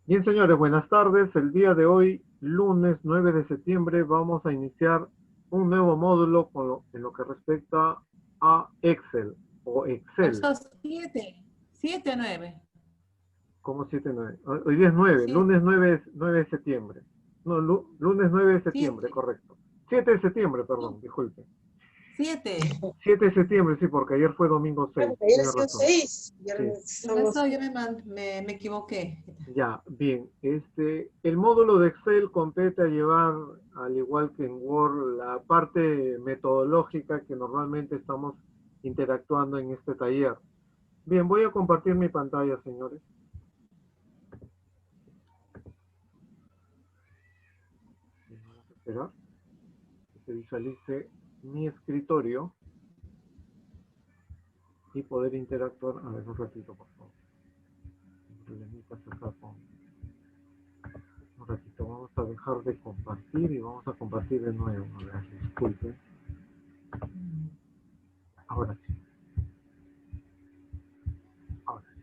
Bien, señores, buenas tardes. El día de hoy, lunes 9 de septiembre, vamos a iniciar un nuevo módulo en lo que respecta a Excel o Excel, Eso 7, 9. como 7-9. Hoy día es 9, lunes 7, 9 de septiembre. No, lunes 9 de septiembre, 7, correcto. 7 de septiembre, perdón, disculpe. 7. 7 de septiembre, sí, porque ayer fue domingo 6, Bueno, ayer ha tiene sido razón. 6, Sí. Por somos... eso yo me equivoqué. Ya, bien. El módulo de Excel compete a llevar, al igual que en Word, la parte metodológica que normalmente estamos interactuando en este taller. Bien, voy a compartir mi pantalla, señores. Vamos a esperar que se visualice mi escritorio y poder interactuar. A ver, un ratito, por favor. Problemitas acá un ratito, vamos a dejar de compartir y vamos a compartir de nuevo. A ver, disculpen. Ahora sí. Ahora sí.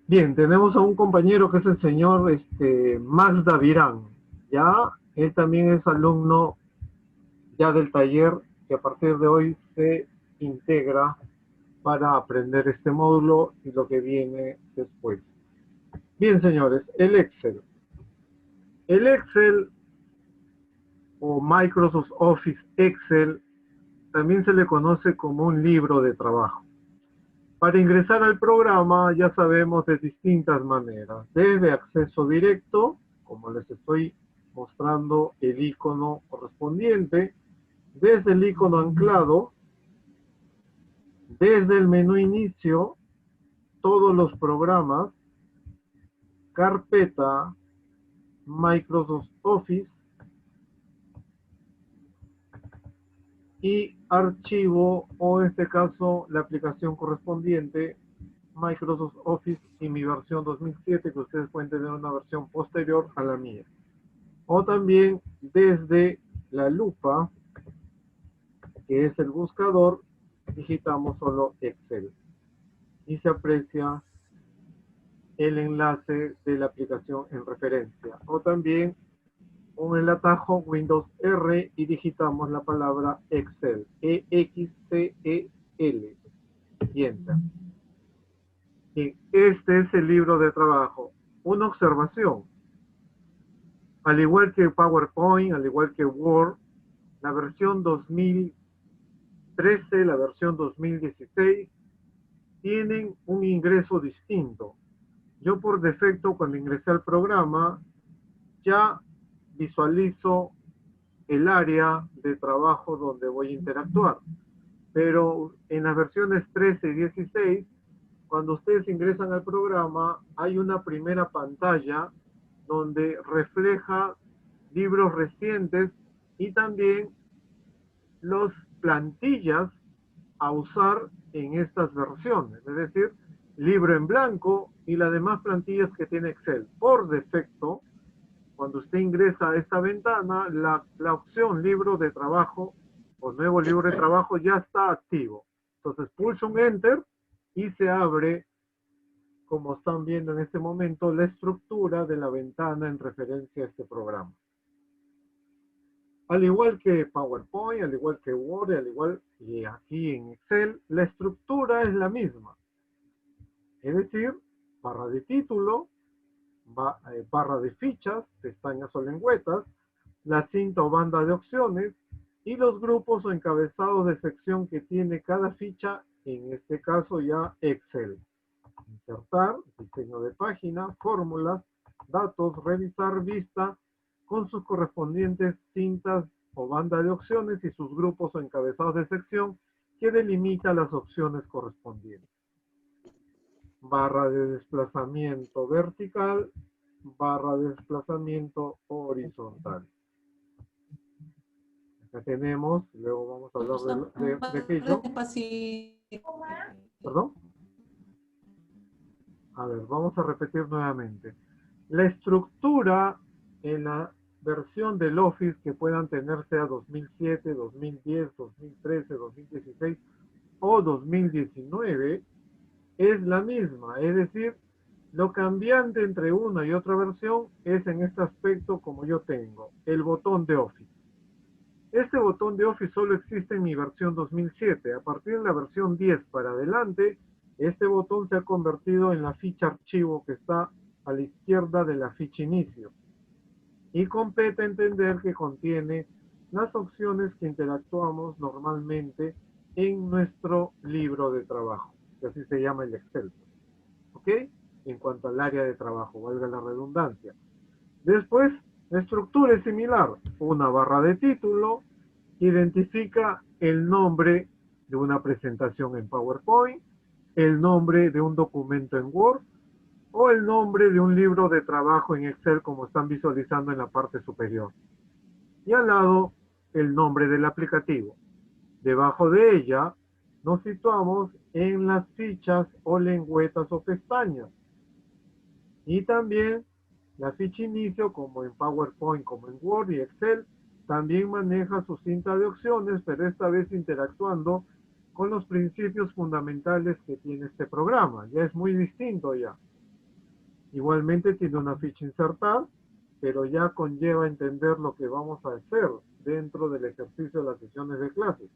Bien, tenemos a un compañero que es el señor Max Davirán. Ya, él también es alumno ya del taller que a partir de hoy se integra para aprender este módulo y lo que viene después. Bien, señores, el Excel. El Excel o Microsoft Office Excel también se le conoce como un libro de trabajo. Para ingresar al programa ya sabemos de distintas maneras, desde acceso directo, como les estoy mostrando el icono correspondiente, desde el icono anclado, desde el menú inicio, todos los programas, carpeta, Microsoft Office y archivo, o en este caso la aplicación correspondiente, Microsoft Office y mi versión 2007, que ustedes pueden tener una versión posterior a la mía. O también desde la lupa, que es el buscador, digitamos solo Excel y se aprecia el enlace de la aplicación en referencia. O también con el atajo Windows R y digitamos la palabra Excel, E-X-C-E-L, y enter. Bien, este es el libro de trabajo. Una observación. Al igual que PowerPoint, al igual que Word, la versión 2013, la versión 2016, tienen un ingreso distinto. Yo por defecto, cuando ingresé al programa, ya visualizo el área de trabajo donde voy a interactuar. Pero en las versiones 13 y 16, cuando ustedes ingresan al programa, hay una primera pantalla donde refleja libros recientes y también las plantillas a usar en estas versiones, es decir, libro en blanco y las demás plantillas que tiene Excel. Por defecto, cuando usted ingresa a esta ventana, la opción libro de trabajo o nuevo libro de trabajo ya está activo. Entonces pulso un Enter y se abre, como están viendo en este momento, la estructura de la ventana en referencia a este programa. Al igual que PowerPoint, al igual que Word, al igual que aquí en Excel, la estructura es la misma. Es decir, barra de título, barra de fichas, pestañas o lengüetas, la cinta o banda de opciones y los grupos o encabezados de sección que tiene cada ficha, en este caso ya Excel. Insertar, diseño de página, fórmulas, datos, revisar, vista, con sus correspondientes cintas o banda de opciones y sus grupos o encabezados de sección que delimita las opciones correspondientes. Barra de desplazamiento vertical, barra de desplazamiento horizontal. Acá tenemos, luego vamos a hablar de aquello. ¿Perdón? A ver, vamos a repetir nuevamente. La estructura en la versión del Office que puedan tener sea 2007, 2010, 2013, 2016 o 2019 es la misma, es decir, Lo cambiante entre una y otra versión es en este aspecto como yo tengo, el botón de Office. Este botón de Office solo existe en mi versión 2007. A partir de la versión 10 para adelante, este botón se ha convertido en la ficha archivo que está a la izquierda de la ficha inicio. Y compete entender que contiene las opciones que interactuamos normalmente en nuestro libro de trabajo, que así se llama el Excel. ¿Ok? En cuanto al área de trabajo, valga la redundancia. Después, la estructura es similar. Una barra de título identifica el nombre de una presentación en PowerPoint, el nombre de un documento en Word o el nombre de un libro de trabajo en Excel como están visualizando en la parte superior. Y al lado, el nombre del aplicativo. Debajo de ella, nos situamos en las fichas o lengüetas o pestañas. Y también la ficha inicio, como en PowerPoint, como en Word y Excel, también maneja su cinta de opciones, pero esta vez interactuando con los principios fundamentales que tiene este programa. Ya es muy distinto ya. Igualmente tiene una ficha insertar, pero ya conlleva entender lo que vamos a hacer dentro del ejercicio de las sesiones de clases.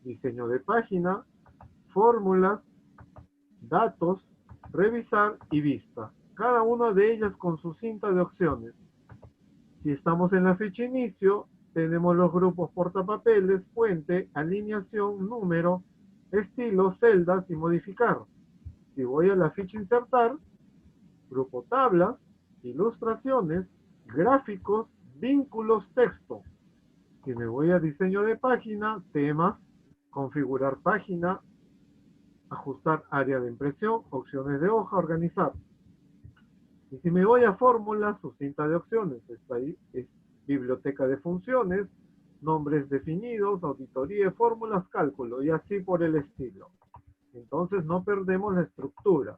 Diseño de página, fórmulas, datos, revisar y vista. Cada una de ellas con su cinta de opciones. Si estamos en la ficha inicio, tenemos los grupos portapapeles, fuente, alineación, número, estilo, celdas y modificar. Si voy a la ficha insertar, grupo tablas, ilustraciones, gráficos, vínculos, texto. Si me voy a diseño de página, temas, configurar página, ajustar área de impresión, opciones de hoja, organizar. Y si me voy a fórmulas, su cinta de opciones, está ahí, es biblioteca de funciones, nombres definidos, auditoría de fórmulas, cálculo, y así por el estilo. Entonces no perdemos la estructura.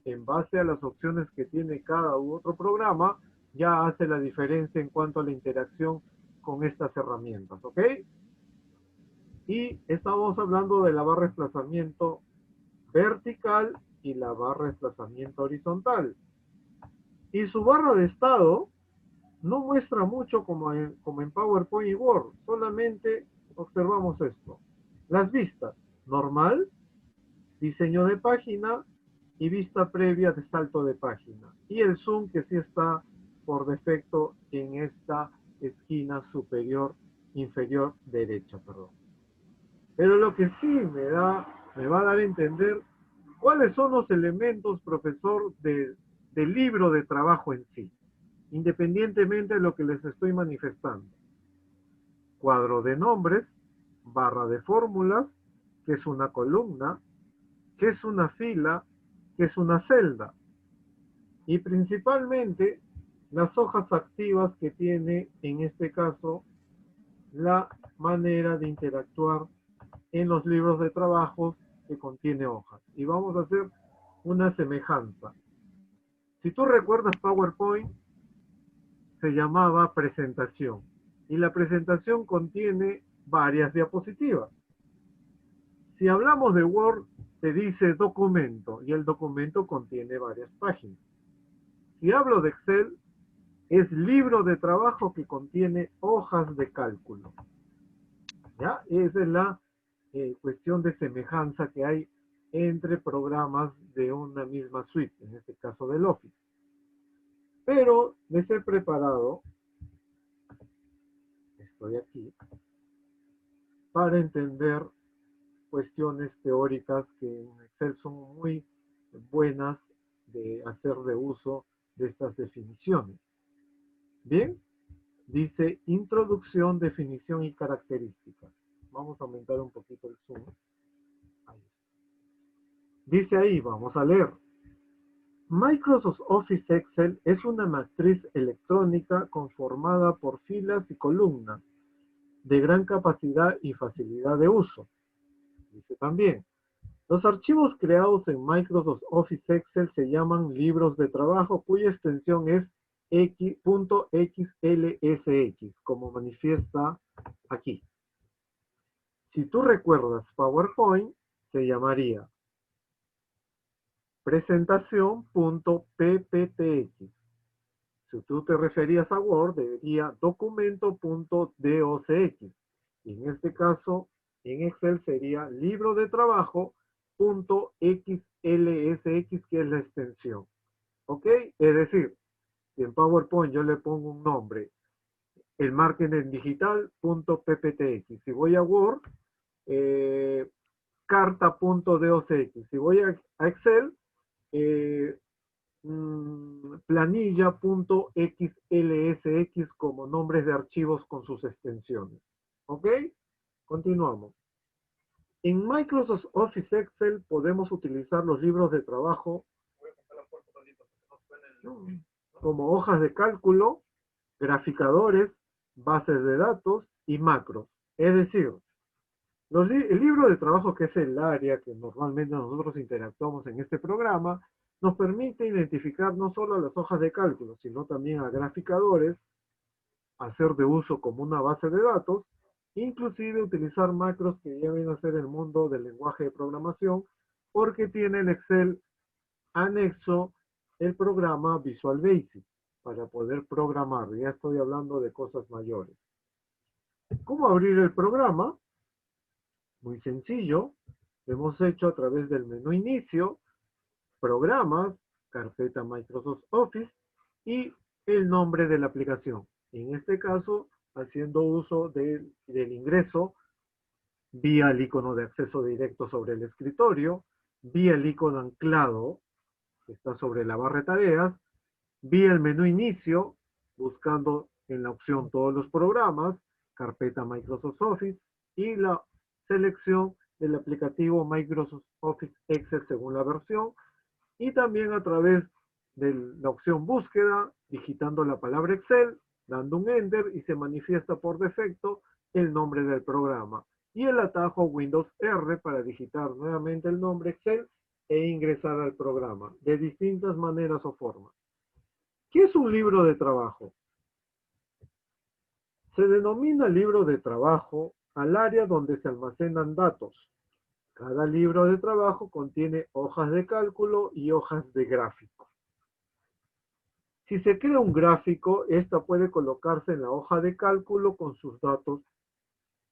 En base a las opciones que tiene cada u otro programa, ya hace la diferencia en cuanto a la interacción con estas herramientas, ¿ok? Y estamos hablando de la barra de desplazamiento vertical y la barra de desplazamiento horizontal. Y su barra de estado no muestra mucho como en PowerPoint y Word, solamente observamos esto. Las vistas, normal, diseño de página y vista previa de salto de página. Y el zoom que sí está por defecto en esta esquina superior, inferior derecha, perdón. Pero lo que sí me va a dar a entender cuáles son los elementos, profesor, del libro de trabajo en sí, independientemente de lo que les estoy manifestando. Cuadro de nombres, barra de fórmulas, que es una columna, que es una fila, que es una celda. Y principalmente las hojas activas que tiene, en este caso, la manera de interactuar en los libros de trabajo que contiene hojas. Y vamos a hacer una semejanza. Si tú recuerdas PowerPoint, se llamaba presentación. Y la presentación contiene varias diapositivas. Si hablamos de Word, te dice documento y el documento contiene varias páginas. Si hablo de Excel, es libro de trabajo que contiene hojas de cálculo. ¿Ya? Esa es la cuestión de semejanza que hay entre programas de una misma suite, en este caso del Office. Pero les he preparado, estoy aquí, para entender cuestiones teóricas que en Excel son muy buenas de hacer de uso de estas definiciones. Bien, dice introducción, definición y características. Vamos a aumentar un poquito el zoom. Ahí. Dice ahí, vamos a leer. Microsoft Office Excel es una matriz electrónica conformada por filas y columnas de gran capacidad y facilidad de uso. Dice también, los archivos creados en Microsoft Office Excel se llaman libros de trabajo cuya extensión es .xlsx, como manifiesta aquí. Si tú recuerdas PowerPoint, se llamaría presentación.pptx. Si tú te referías a Word, debería documento.docx. Y en este caso, en Excel sería libro de trabajo.xlsx, que es la extensión. ¿Ok? Es decir, si en PowerPoint yo le pongo un nombre, el marketing digital.pptx. Si voy a Word, carta.docx. Si voy a Excel, eh, planilla.xlsx como nombres de archivos con sus extensiones. ¿Ok? Continuamos. En Microsoft Office Excel podemos utilizar los libros de trabajo como hojas de cálculo, graficadores, bases de datos y macros. Es decir, el libro de trabajo, que es el área que normalmente nosotros interactuamos en este programa, nos permite identificar no solo a las hojas de cálculo, sino también a graficadores, hacer de uso como una base de datos, inclusive utilizar macros que ya vienen a ser el mundo del lenguaje de programación, porque tiene el Excel anexo el programa Visual Basic para poder programar. Ya estoy hablando de cosas mayores. ¿Cómo abrir el programa? Muy sencillo. Lo hemos hecho a través del menú inicio, programas, carpeta Microsoft Office y el nombre de la aplicación. En este caso, haciendo uso del ingreso vía el icono de acceso directo sobre el escritorio, vía el icono anclado que está sobre la barra de tareas, vía el menú inicio, buscando en la opción todos los programas, carpeta Microsoft Office y la selección del aplicativo Microsoft Office Excel según la versión, y también a través de la opción búsqueda, digitando la palabra Excel, dando un Enter y se manifiesta por defecto el nombre del programa. Y el atajo Windows R para digitar nuevamente el nombre Excel e ingresar al programa de distintas maneras o formas. ¿Qué es un libro de trabajo? Se denomina libro de trabajo al área donde se almacenan datos. Cada libro de trabajo contiene hojas de cálculo y hojas de gráfico. Si se crea un gráfico, esta puede colocarse en la hoja de cálculo con sus datos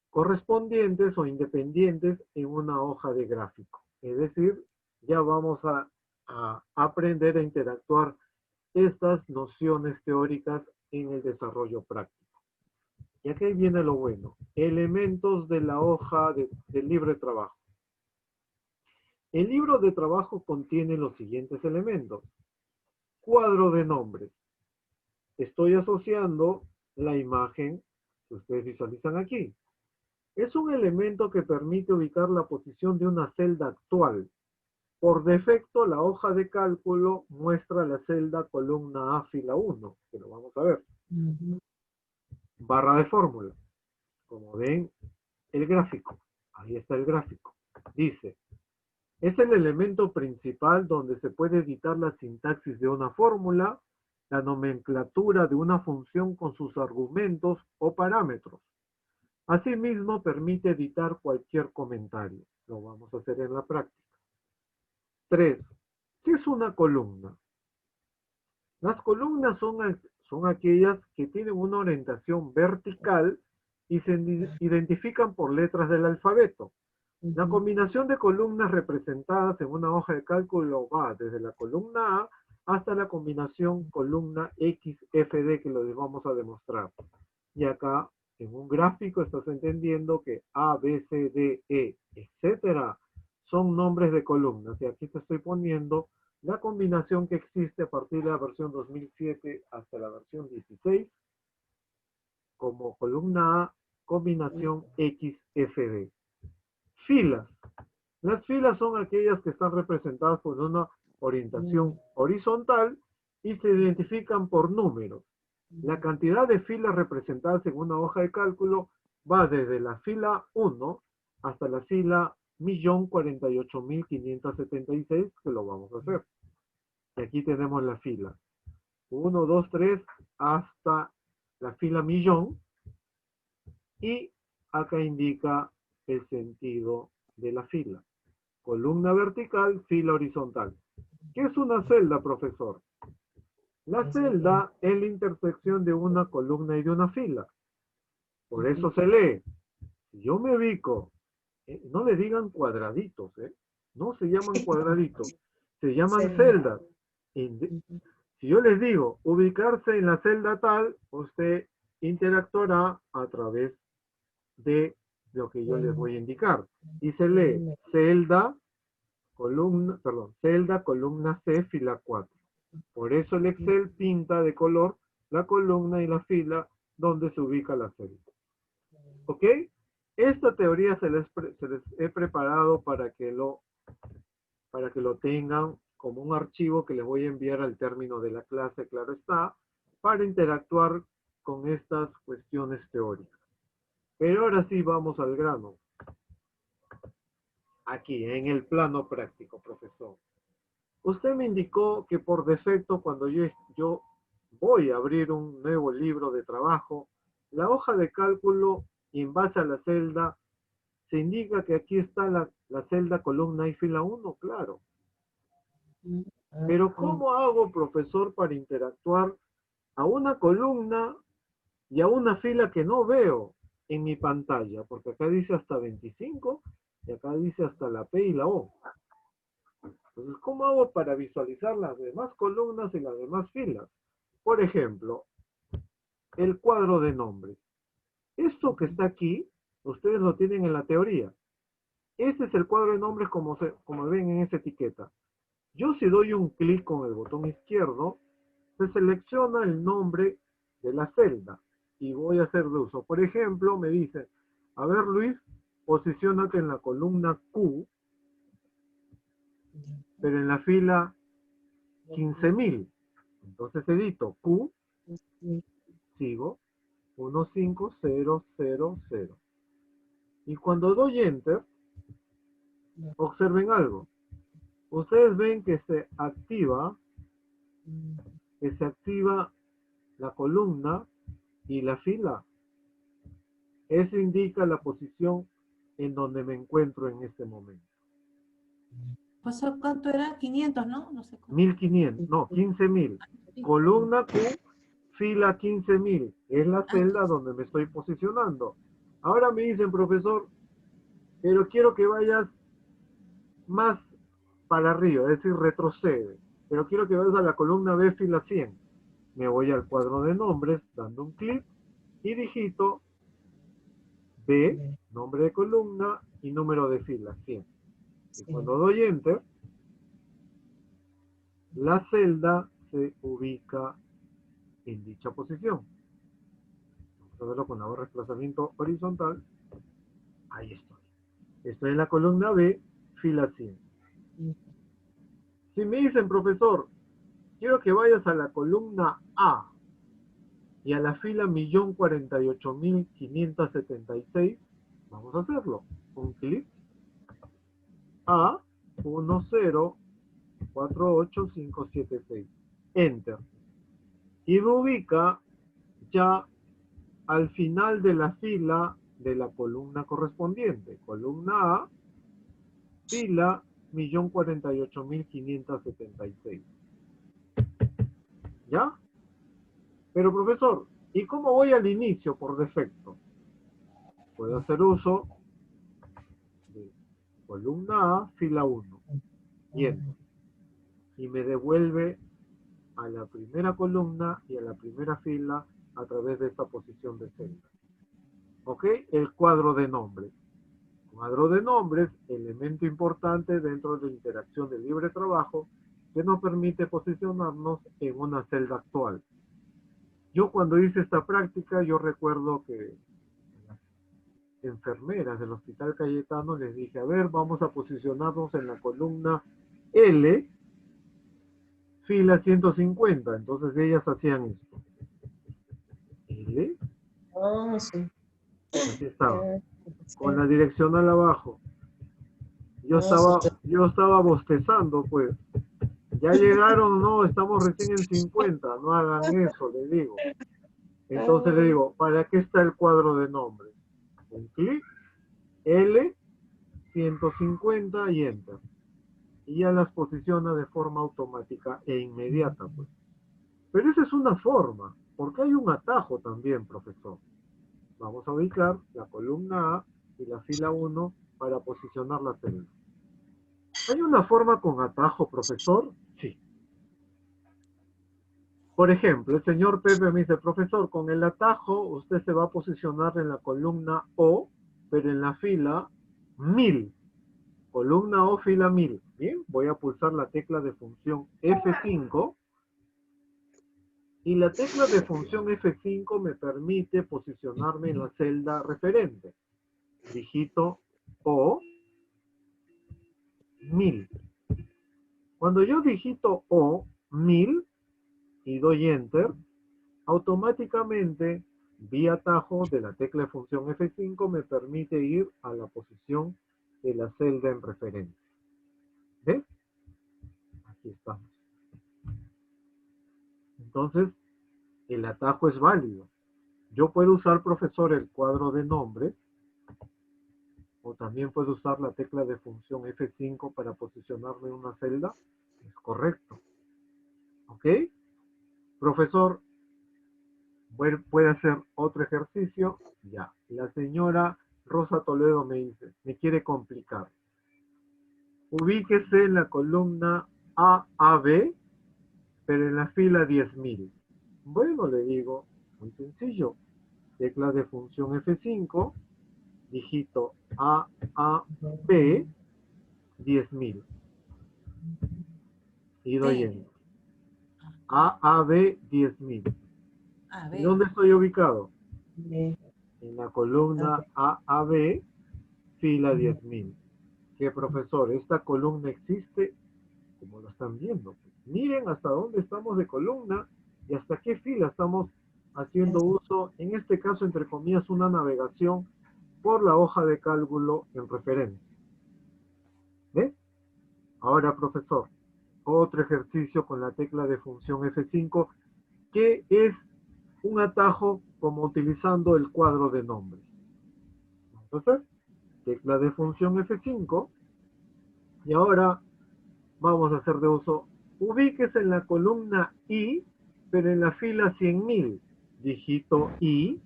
correspondientes o independientes en una hoja de gráfico. Es decir, ya vamos a aprender a interactuar estas nociones teóricas en el desarrollo práctico. Y aquí viene lo bueno. Elementos de la hoja del libro de trabajo. El libro de trabajo contiene los siguientes elementos. Cuadro de nombres. Estoy asociando la imagen que ustedes visualizan aquí. Es un elemento que permite ubicar la posición de una celda actual. Por defecto, la hoja de cálculo muestra la celda columna A fila 1, que lo vamos a ver. Barra de fórmula. Como ven, el gráfico. Ahí está el gráfico. Dice, es el elemento principal donde se puede editar la sintaxis de una fórmula, la nomenclatura de una función con sus argumentos o parámetros. Asimismo, permite editar cualquier comentario. Lo vamos a hacer en la práctica. 3. ¿Qué es una columna? Las columnas son aquellas que tienen una orientación vertical y se identifican por letras del alfabeto. La combinación de columnas representadas en una hoja de cálculo va desde la columna A hasta la combinación columna XFD, que lo vamos a demostrar. Y acá, en un gráfico, estás entendiendo que A, B, C, D, E, etcétera, son nombres de columnas. Y aquí te estoy poniendo la combinación que existe a partir de la versión 2007 hasta la versión 16, como columna A, combinación XFD. Filas. Las filas son aquellas que están representadas por una orientación horizontal y se identifican por números. La cantidad de filas representadas en una hoja de cálculo va desde la fila 1 hasta la fila 1.048.576, que lo vamos a hacer. Y aquí tenemos la fila 1, 2, 3 hasta la fila millón, y acá indica el sentido de la fila. Columna vertical, fila horizontal. ¿Qué es una celda, profesor? La celda es la intersección de una columna y de una fila. Por eso se lee. Si yo me ubico, no le digan cuadraditos, no se llaman cuadraditos, se llaman celdas. Si yo les digo ubicarse en la celda tal, usted interactuará a través de lo que yo les voy a indicar. Y se lee celda, columna C, fila 4. Por eso el Excel pinta de color la columna y la fila donde se ubica la celda. ¿Ok? Esta teoría se les he preparado para que lo tengan como un archivo que les voy a enviar al término de la clase, claro está, para interactuar con estas cuestiones teóricas. Pero ahora sí vamos al grano. Aquí, en el plano práctico, profesor. Usted me indicó que por defecto, cuando yo voy a abrir un nuevo libro de trabajo, la hoja de cálculo y en base a la celda, se indica que aquí está la celda columna y fila 1, claro. Pero ¿cómo hago, profesor, para interactuar a una columna y a una fila que no veo en mi pantalla? Porque acá dice hasta 25 y acá dice hasta la P y la O. Entonces, ¿cómo hago para visualizar las demás columnas y las demás filas? Por ejemplo, el cuadro de nombres. Esto que está aquí, ustedes lo tienen en la teoría. Ese es el cuadro de nombres como ven en esa etiqueta. Yo si doy un clic con el botón izquierdo, se selecciona el nombre de la celda y voy a hacer de uso. Por ejemplo, me dice, a ver Luis, posiciónate en la columna Q, pero en la fila 15.000. Entonces edito Q, sigo, 15000. Y cuando doy Enter, observen algo. Ustedes ven que se activa la columna y la fila. Eso indica la posición en donde me encuentro en este momento. Pues, ¿cuánto era? 500, ¿no? No sé cómo. 1500, no, 15.000. Columna Q, fila 15.000. Es la celda donde me estoy posicionando. Ahora me dicen, profesor, pero quiero que vayas más para arriba, es decir, retrocede. Pero quiero que vayas a la columna B, fila 100. Me voy al cuadro de nombres, dando un clic, y digito B, nombre de columna y número de fila, 100. Y cuando doy Enter, la celda se ubica en dicha posición. Vamos a verlo con la barra de desplazamiento horizontal. Ahí estoy. Estoy en la columna B, fila 100. Si me dicen, profesor, quiero que vayas a la columna A y a la fila 1.048.576, vamos a hacerlo. Un clic. A, 1048576. Enter. Y me ubica ya al final de la fila de la columna correspondiente. Columna A, fila 1.048.576. ¿Ya? Pero profesor, ¿y cómo voy al inicio por defecto? Puedo hacer uso de columna A, fila 1. Y enter. Y me devuelve a la primera columna y a la primera fila a través de esta posición de celda. ¿Ok? El cuadro de nombres. Cuadro de nombres, elemento importante dentro de la interacción de libre trabajo que nos permite posicionarnos en una celda actual. Yo cuando hice esta práctica, yo recuerdo que las enfermeras del Hospital Cayetano les dije, a ver, vamos a posicionarnos en la columna L, fila 150. Entonces ellas hacían esto. L. Así estaba. Con la direccional abajo. Yo estaba bostezando, pues. Ya llegaron, no, estamos recién en 50. No hagan eso, le digo. Entonces le digo, ¿para qué está el cuadro de nombres? Un clic, L, 150 y Enter. y ya las posiciona de forma automática e inmediata, pues. Pero esa es una forma, porque hay un atajo también, profesor. Vamos a ubicar la columna A y la fila 1 para posicionar la celda. ¿Hay una forma con atajo, profesor? Sí. Por ejemplo, el señor Pepe me dice, profesor, con el atajo usted se va a posicionar en la columna O, pero en la fila 1000. Columna O, fila 1000. Bien, voy a pulsar la tecla de función F5. Y la tecla de función F5 me permite posicionarme en la celda referente. Digito O, 1000. Cuando yo digito O, 1000, y doy Enter, automáticamente, vía atajo de la tecla de función F5, me permite ir a la posición de la celda en referencia. ¿Ves? Aquí estamos. Entonces, el atajo es válido. Yo puedo usar, profesor, el cuadro de nombres, o también puedo usar la tecla de función F5 para posicionarme en una celda. Es correcto. ¿Ok? Profesor, ¿puede hacer otro ejercicio? Ya. La señora Rosa Toledo me dice, me quiere complicar. Ubíquese en la columna AAB, pero en la fila 10.000. Bueno, le digo, muy sencillo. Tecla de función F5, digito AAB 10.000. Y doy Enter. AAB 10.000. ¿Y dónde estoy ubicado? En la columna AAB, fila 10.000. ¿Qué, profesor? ¿Esta columna existe? Como lo están viendo. Miren hasta dónde estamos de columna y hasta qué fila estamos haciendo uso, en este caso, entre comillas, una navegación por la hoja de cálculo en referencia. ¿Ves? Ahora, profesor, otro ejercicio con la tecla de función F5, que es un atajo como utilizando el cuadro de nombres. Entonces, tecla de función F5, y ahora vamos a hacer de uso, ubíquese en la columna I, pero en la fila 100.000. Digito I,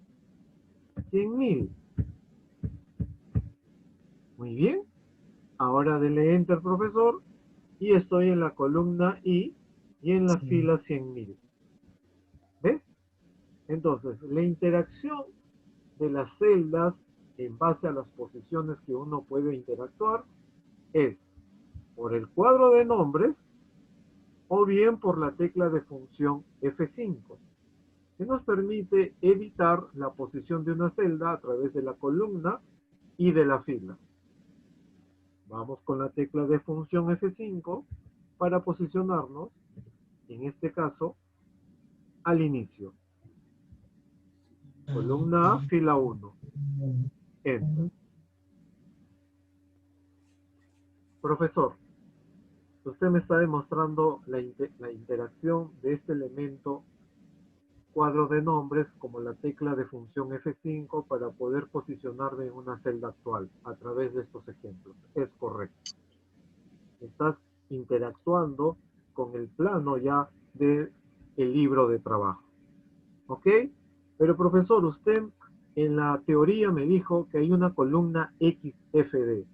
100.000. Muy bien. Ahora dele Enter, profesor, y estoy en la columna I y en la fila 100.000. ¿Ves? Entonces, la interacción de las celdas en base a las posiciones que uno puede interactuar es por el cuadro de nombres o bien por la tecla de función F5, que nos permite editar la posición de una celda a través de la columna y de la fila. Vamos con la tecla de función F5 para posicionarnos, en este caso, al inicio. Columna A, fila 1. Enter. Profesor, usted me está demostrando la interacción de este elemento cuadro de nombres como la tecla de función F5 para poder posicionarme en una celda actual a través de estos ejemplos. Es correcto. Estás interactuando con el plano ya del libro de trabajo. ¿Ok? Pero profesor, usted en la teoría me dijo que hay una columna XFD.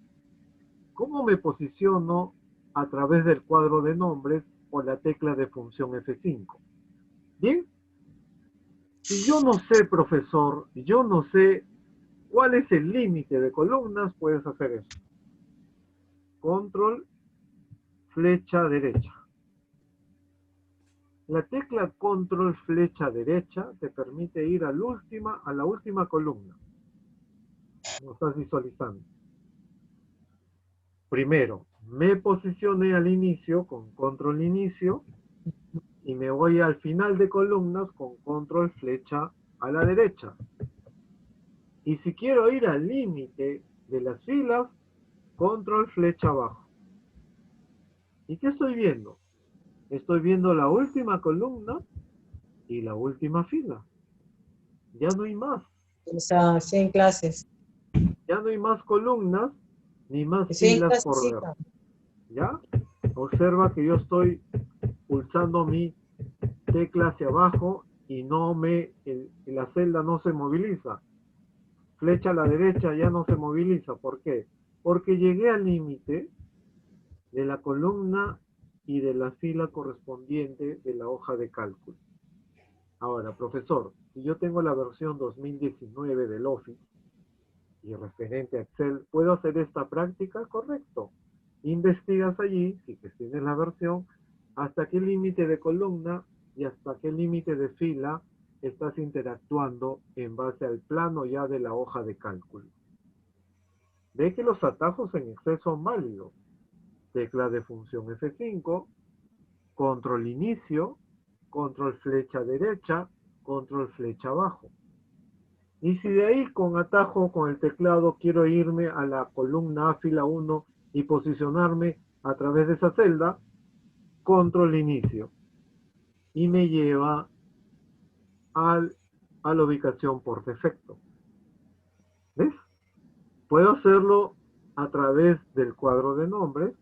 ¿Cómo me posiciono a través del cuadro de nombres o la tecla de función F5? Bien. Si yo no sé, profesor, yo no sé cuál es el límite de columnas, puedes hacer eso. Control, flecha derecha. La tecla control, flecha derecha te permite ir a la última columna. Lo estás visualizando. Primero, me posicioné al inicio con control inicio y me voy al final de columnas con control flecha a la derecha. Y si quiero ir al límite de las filas, control flecha abajo. ¿Y qué estoy viendo? Estoy viendo la última columna y la última fila. Ya no hay más. O sea, 100 clases. Ya no hay más columnas ni más 100 filas clases, por sí, ver. ¿Ya? Observa que yo estoy pulsando mi tecla hacia abajo y la celda no se moviliza. Flecha a la derecha ya no se moviliza. ¿Por qué? Porque llegué al límite de la columna y de la fila correspondiente de la hoja de cálculo. Ahora, profesor, si yo tengo la versión 2019 del Office y referente a Excel, ¿puedo hacer esta práctica? Correcto. Investigas allí, si que tienes la versión, hasta qué límite de columna y hasta qué límite de fila estás interactuando en base al plano ya de la hoja de cálculo. Ve que los atajos en Excel son válidos. Tecla de función F5, control inicio, control flecha derecha, control flecha abajo. Y si de ahí con atajo con el teclado quiero irme a la columna A, fila 1 y posicionarme a través de esa celda, control inicio. Y me lleva a la ubicación por defecto. ¿Ves? Puedo hacerlo a través del cuadro de nombres.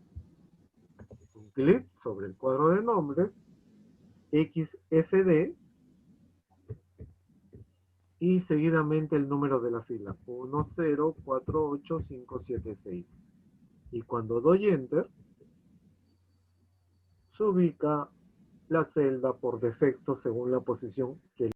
Un clic sobre el cuadro de nombres, XFD, y seguidamente el número de la fila, 1048576. Y cuando doy Enter, se ubica la celda por defecto según la posición que